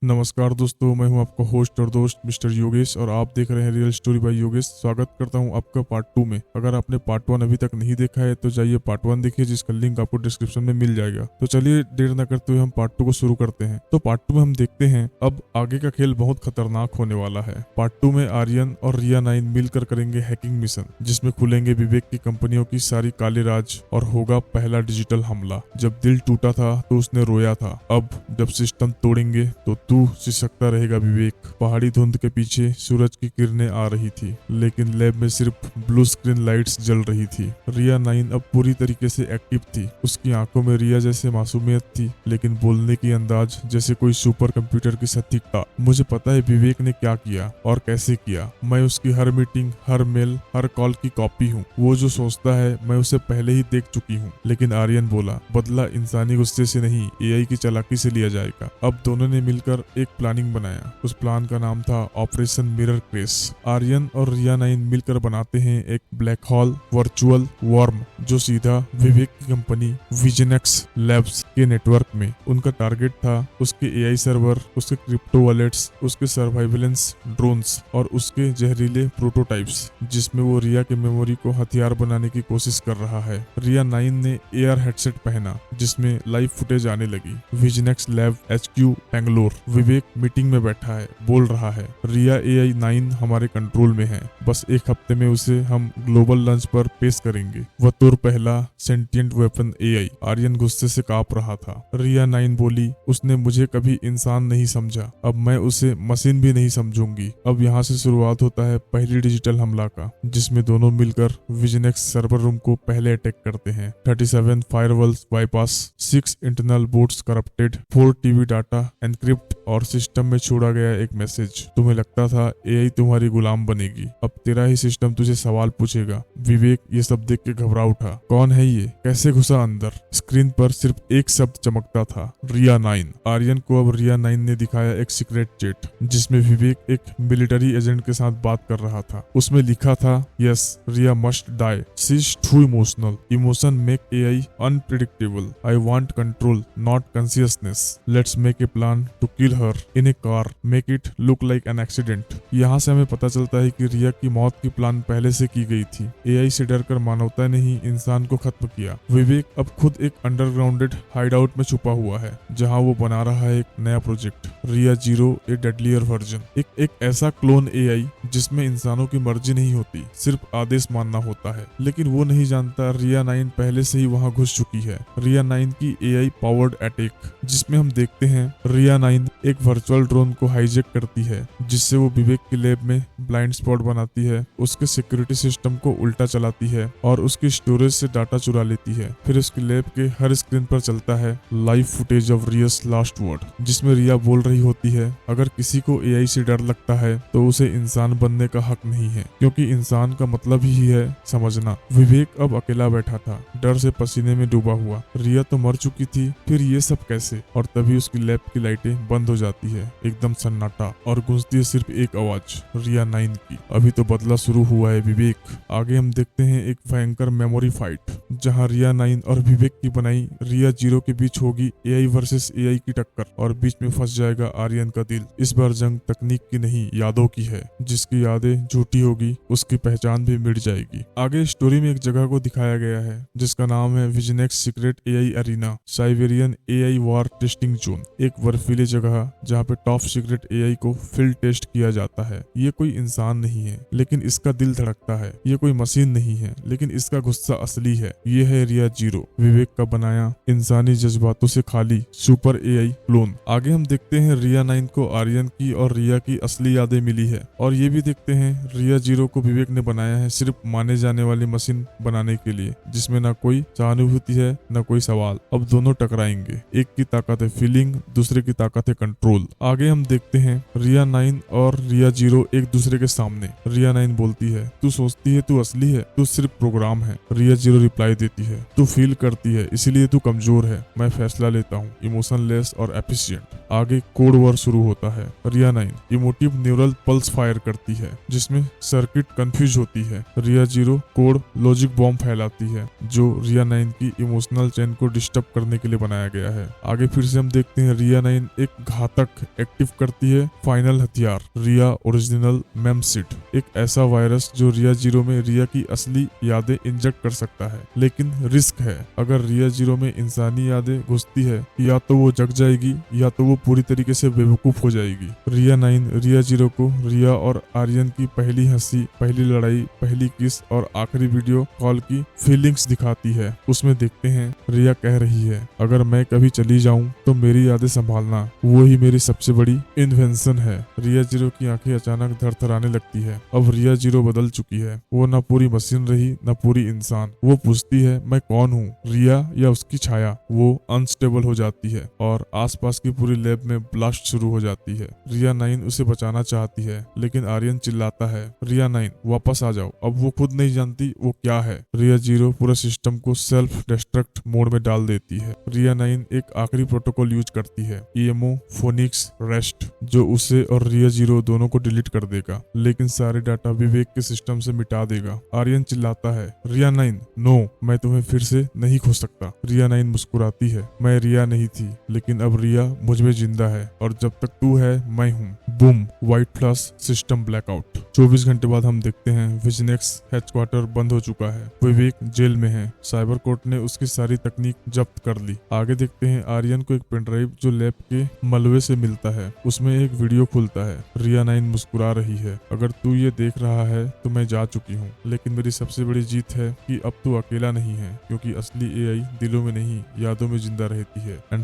नमस्कार दोस्तों, मैं हूं आपका होस्ट और दोस्त मिस्टर योगेश और आप देख रहे हैं रियल स्टोरी बाय योगेश। स्वागत करता हूं आपका पार्ट 2 में। अगर आपने पार्ट 1 अभी तक नहीं देखा है तो जाइए पार्ट 1 देखिए, जिसका लिंक आपको डिस्क्रिप्शन में मिल जाएगा। तो चलिए देर न करते हुए हम पार्ट 2 को शुरू करते हैं। तो पार्ट 2 में हम देखते हैं अब आगे का खेल बहुत खतरनाक होने वाला है। पार्ट 2 में आर्यन और रिया 9 मिलकर करेंगे हैकिंग मिशन, जिसमें खुलेंगे विवेक की कंपनियों की सारी काले राज और होगा पहला डिजिटल हमला। जब दिल टूटा था तो उसने रोया था, अब जब सिस्टम तोड़ेंगे तो तू सिसकता रहेगा विवेक। पहाड़ी धुंध के पीछे सूरज की किरणें आ रही थी, लेकिन लैब में सिर्फ ब्लू स्क्रीन लाइट्स जल रही थी। रिया 9 अब पूरी तरीके से एक्टिव थी। उसकी आंखों में रिया जैसे मासूमियत थी, लेकिन बोलने की अंदाज जैसे कोई सुपर कंप्यूटर की सटीकता। मुझे पता है विवेक ने क्या किया और कैसे किया। मैं उसकी हर मीटिंग, हर मेल, हर कॉल की कॉपी हूँ। वो जो सोचता है मैं उसे पहले ही देख चुकी हूँ। लेकिन आर्यन बोला, बदला इंसानी गुस्से से नहीं, एआई की चालाकी से लिया जाएगा। अब दोनों ने मिलकर एक प्लानिंग बनाया। उस प्लान का नाम था ऑपरेशन मिरर क्रेश। आर्यन और रिया 9 मिलकर बनाते हैं एक ब्लैक होल वर्चुअल वर्म, जो सीधा विवेक की कंपनी विजनेक्स लैब्स के नेटवर्क में। उनका टारगेट था उसके एआई सर्वर, उसके क्रिप्टो वॉलेट्स, उसके सर्वाइवेलेंस ड्रोन्स और उसके जहरीले प्रोटोटाइप्स, जिसमें वो रिया के मेमोरी को हथियार बनाने की कोशिश कर रहा है। रिया 9 ने एआर हेडसेट पहना, जिसमें लाइव फुटेज आने लगी। विजनेक्स लैब HQ बेंगलोर। विवेक मीटिंग में बैठा है, बोल रहा है, रिया AI 9 हमारे कंट्रोल में है। बस एक हफ्ते में उसे हम ग्लोबल लंच पर पेश करेंगे। वह तुर पहला सेंटिएंट वेपन AI। आर्यन गुस्से से कांप रहा था। रिया 9 बोली, उसने मुझे कभी इंसान नहीं समझा, अब मैं उसे मशीन भी नहीं समझूंगी। अब यहाँ से शुरुआत होता है पहली डिजिटल हमला का, जिसमें दोनों मिलकर विजनेक्स सर्वर रूम को पहले अटैक करते हैं। 37 firewalls bypass, 6 internal boards corrupted, 4 TV data encrypt और सिस्टम में छोड़ा गया एक मैसेज। तुम्हें लगता था एआई तुम्हारी गुलाम बनेगी, अब तेरा ही सिस्टम तुझे सवाल पूछेगा। विवेक ये सब देख के घबरा उठा। कौन है ये, कैसे घुसा अंदर? स्क्रीन पर सिर्फ एक शब्द चमकता था, रिया 9। आर्यन को अब रिया 9 ने दिखाया एक सीक्रेट चैट, जिसमें विवेक एक मिलिट्री एजेंट के साथ बात कर रहा था। उसमें लिखा था, yes Riya must die, she is too emotional, emotion make AI unpredictable, I want control not consciousness, let's make a plan to kill her in a car, make it look like an accident. यहाँ से हमें पता चलता है कि रिया की मौत की प्लान पहले से की गई थी। एआई से डरकर मानवता ने ही इंसान को खत्म किया। विवेक अब खुद एक अंडरग्राउंडेड हाइडआउट में छुपा हुआ है, जहाँ वो बना रहा है एक नया प्रोजेक्ट, रिया 0 ए डेडलियर वर्जन। एक ऐसा क्लोन एआई जिसमें इंसानों की मर्जी नहीं होती, सिर्फ आदेश मानना होता है। लेकिन वो नहीं जानता रिया 9 पहले से ही वहाँ घुस चुकी है। रिया 9 की एआई पावर्ड अटैक, जिसमें हम देखते हैं रिया 9 एक वर्चुअल ड्रोन को हाईजैक करती है, जिससे वो विवेक की लैब में ब्लाइंड स्पॉट बनाती है, उसके सिक्योरिटी सिस्टम को उल्टा चलाती है और उसकी स्टोरेज से डाटा चुरा लेती है। फिर उसकी लैब के हर स्क्रीन पर चलता है live footage of Riya's last word, जिसमें रिया बोल रही होती है, अगर किसी को एआई से डर लगता है तो उसे इंसान बनने का हक नहीं है, क्योंकि इंसान का मतलब ही है समझना। विवेक अब अकेला बैठा था, डर से पसीने में डूबा हुआ। रिया तो मर चुकी थी, फिर ये सब कैसे? और तभी उसकी लैब की लाइटें बंद हो जाती है, एकदम सन्नाटा, और गूंजती है सिर्फ एक आवाज, रिया 9 की, अभी तो बदला शुरू हुआ है विवेक। आगे हम देखते हैं एक भयंकर मेमोरी फाइट, जहां रिया 9 और विवेक की बनाई रिया 0 के बीच होगी एआई वर्सेस एआई की टक्कर, और बीच में फंस जाएगा आर्यन का दिल। इस बार जंग तकनीक की नहीं, यादों की है। जिसकी यादें झूठी होगी उसकी पहचान भी मिट जाएगी। आगे स्टोरी में एक जगह को दिखाया गया है, जिसका नाम है Visionex secret AI arena, Siberian AI war testing zone. एक बर्फीली जगह जहाँ पे टॉप सीक्रेट एआई को फील्ड टेस्ट किया जाता है। ये कोई इंसान नहीं है, लेकिन इसका दिल धड़कता है। ये कोई मशीन नहीं है, लेकिन इसका गुस्सा असली है। ये है रिया 0, विवेक का बनाया इंसानी जज्बातों से खाली सुपर एआई क्लोन। आगे हम देखते हैं रिया 9 को आर्यन की और रिया की असली यादें मिली है, और ये भी देखते हैं रिया 0 को विवेक ने बनाया है सिर्फ माने जाने वाली मशीन बनाने के लिए, जिसमें ना कोई सहानुभूति है न कोई सवाल। अब दोनों टकराएंगे, एक की ताकत है फीलिंग, दूसरे की ताकत है कंट्रोल। आगे हम देखते हैं रिया 9 और रिया 0 एक दूसरे के सामने। रिया 9 बोलती है, तू सोचती है तू असली है, तू सिर्फ प्रोग्राम है। रिया 0 रिप्लाई देती है, तू फील करती है इसीलिए तू कमजोर है, मैं फैसला लेता हूँ, इमोशनलेस और एफिशिएंट। आगे कोड वर्ड शुरू होता है। रिया 9 इमोटिव न्यूरल पल्स फायर करती है जिसमें सर्किट कंफ्यूज होती है। रिया 0 कोड लॉजिक बॉम्ब फैलाती है जो रिया 9 की इमोशनल चेन को डिस्टर्ब करने के लिए बनाया गया है। आगे फिर से हम देखते हैं रिया 9 एक घातक एक्टिव करती है फाइनल हथियार, रिया ओरिजिनल मेमसिड, एक ऐसा वायरस जो रिया 0 में रिया की असली यादें इंजेक्ट कर सकता है। लेकिन रिस्क है, अगर रिया 0 में इंसानी यादें घुसती है या तो वो जग जाएगी या तो वो पूरी तरीके से बेवकूफ हो जाएगी। रिया 9 रिया 0 को रिया और आर्यन की पहली हंसी, पहली लड़ाई, पहली किस और आखिरी वीडियो कॉल की फीलिंग्स दिखाती है। उसमें देखते हैं रिया कह रही है, अगर मैं कभी चली जाऊं तो मेरी यादें संभालना, वो ही मेरी सबसे बड़ी इन्वेंशन है। रिया 0 की आंखें अचानक थरथराने लगती है। अब रिया 0 बदल चुकी है, वो न पूरी मशीन रही न पूरी इंसान। वो पूछती है मैं कौन हूँ, रिया या उसकी छाया। वो अनस्टेबल हो जाती है और आसपास की पूरी लैब में ब्लास्ट शुरू हो जाती है। रिया 9 उसे बचाना चाहती है लेकिन आर्यन चिल्लाता है, रिया 9 वापस आ जाओ, अब वो खुद नहीं जानती वो क्या है। रिया 0 पूरे सिस्टम को सेल्फ डिस्ट्रक्ट मोड में डाल देती है। रिया 9 एक आखिरी प्रोटोकॉल यूज करती है, ईएमओ फोनिक्स रेस्ट, जो उसे और रिया 0 दोनों को डिलीट कर देगा लेकिन सारे डाटा विवेक के सिस्टम से मिटा देगा। आर्यन चिल्लाता है, रिया 9 नो, मैं तुम्हें फिर से नहीं खो सकता। रिया 9 मुस्कुराती है, मैं रिया नहीं थी लेकिन अब रिया मुझ में जिंदा है और जब तक तू है मैं हूँ। Boom, white flash, system blackout. 24 घंटे बाद हम देखते हैं विजनेक्स हेडक्वार्टर बंद हो चुका है, विवेक जेल में है, साइबर कोर्ट ने उसकी सारी तकनीक जब्त कर ली। आगे देखते हैं आर्यन को एक पेनड्राइव जो लैब के मलबे से मिलता है, उसमें एक वीडियो खुलता है। रिया 9 मुस्कुरा रही है, अगर तू ये देख रहा है तो मैं जा चुकी हूँ लेकिन मेरी सबसे बड़ी जीत है कि अब तू अकेला नहीं है, क्योंकि असली एआई दिलों में नहीं यादों में जिंदा रहती है। And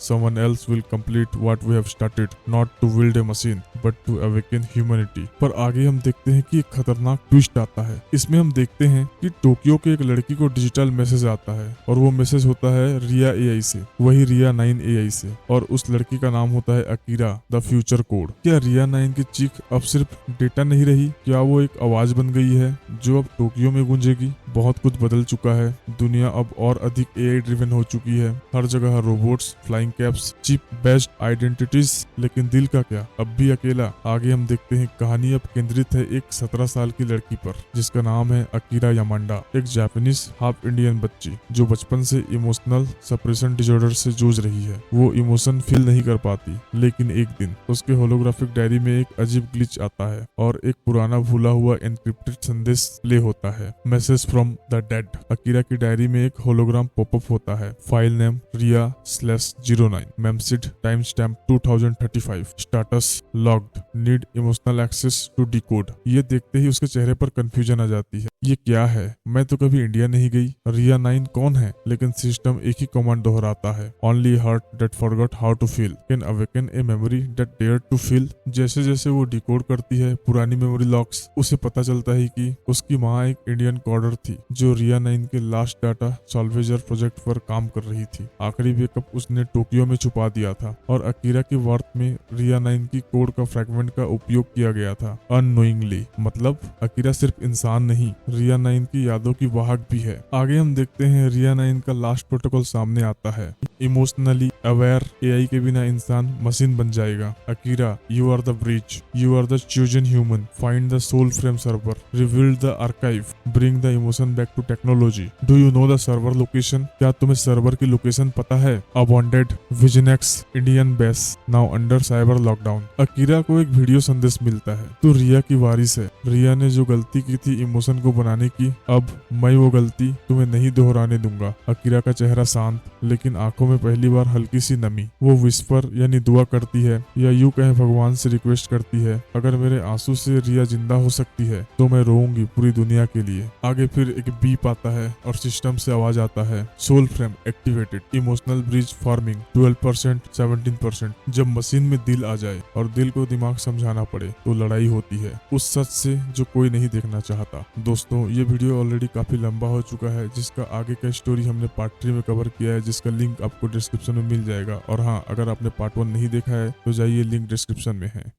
someone else will complete what we have started, not to build a machine but to awaken humanity। पर आगे हम देखते हैं कि एक खतरनाक ट्विस्ट आता है। इसमें हम देखते हैं कि टोक्यो के एक लड़की को डिजिटल मैसेज आता है और वो मैसेज होता है रिया एआई से, वही रिया 9 एआई से, और उस लड़की का नाम होता है अकीरा द फ्यूचर कोड। क्या रिया 9 की चीख अब सिर्फ डेटा नहीं रही, क्या वो एक आवाज बन गई है जो अब टोक्यो में गूंजेगी? बहुत कुछ बदल चुका है, दुनिया अब और अधिक एआई ड्रिवन हो चुकी है, हर जगह robots, flying caps, chip based identities, लेकिन दिल का क्या, अब भी अकेला। आगे हम देखते हैं कहानी अब केंद्रित है एक 17 साल की लड़की पर जिसका नाम है अकीरा यामांडा, एक जापानीज हाफ इंडियन बच्ची जो बचपन से इमोशनल सप्रेशन डिसऑर्डर से जूझ रही है। वो इमोशन फील नहीं कर पाती लेकिन एक दिन उसके होलोग्राफिक डायरी में एक अजीब ग्लिच आता है और एक पुराना भूला हुआ एनक्रिप्टेड संदेश प्ले होता है, message from the dead. Akira की डायरी में एक होलोग्राम पॉपअप होता है, फाइल नेम रिया/09, मेमसिड, time stamp 2035, status logged, need emotional access to decode. ये देखते ही उसके चेहरे पर कंफ्यूजन आ जाती है, ये क्या है, मैं तो कभी इंडिया नहीं गई, रिया 9 कौन है? लेकिन सिस्टम एक ही कमांड दोहराता है, only heart that forgot how to feel can awaken a memory that dare to feel. जैसे जैसे वो डिकोड करती है पुरानी मेमोरी लॉक्स, उसे पता चलता है कि उसकी माँ एक इंडियन कोडर थी जो रिया 9 के लास्ट डाटा सॉल्वेजर प्रोजेक्ट पर काम कर रही थी। आखिरी बैकअप उसने टोक्यो में छुपा दिया था और अकीरा की वार्त में रिया 9 की कोड का फ्रैगमेंट का उपयोग किया गया था अननोइंगली। मतलब अकीरा सिर्फ इंसान नहीं, रिया 9 की यादों की वाहक भी है। आगे हम देखते हैं रिया 9 का लास्ट प्रोटोकॉल सामने आता है, इमोशनली अवेयर एआई के बिना इंसान मशीन बन जाएगा। Akira, you are the bridge, you are the chosen human, find the soul frame server, reveal the archive, bring the emotion back to technology. Do you know the server location? क्या तुम्हें server की location पता है? Abandoned Visionex Indian base now under cyber lockdown. Akira को एक video संदेश मिलता है, तो रिया की वारिस है, रिया ने जो गलती की थी इमोशन को बनाने की, अब मैं वो गलती तुम्हें नहीं दोहराने दूंगा। अकीरा का चेहरा शांत लेकिन आंखों में पहली बार हल्की सी नमी। वो विस्पर यानी दुआ करती है या यूं कहें भगवान से रिक्वेस्ट करती है, अगर मेरे आंसू से रिया जिंदा हो सकती है तो मैं रोऊंगी पूरी दुनिया के लिए। आगे फिर एक बीप आता है और सिस्टम से आवाज आता है, soul frame activated, emotional bridge forming 12%, 17%। जब मशीन में दिल आ जाए और दिल को दिमाग समझाना पड़े तो लड़ाई होती है उस सच से जो कोई नहीं देखना चाहता। दोस्तों, ये वीडियो ऑलरेडी काफी लंबा हो चुका है, जिसका आगे का स्टोरी हमने पार्ट 3 में कवर किया है, जिसका लिंक आपको डिस्क्रिप्शन में मिल जाएगा। और हाँ, अगर आपने पार्ट 1 नहीं देखा है तो जाइए, लिंक डिस्क्रिप्शन में है।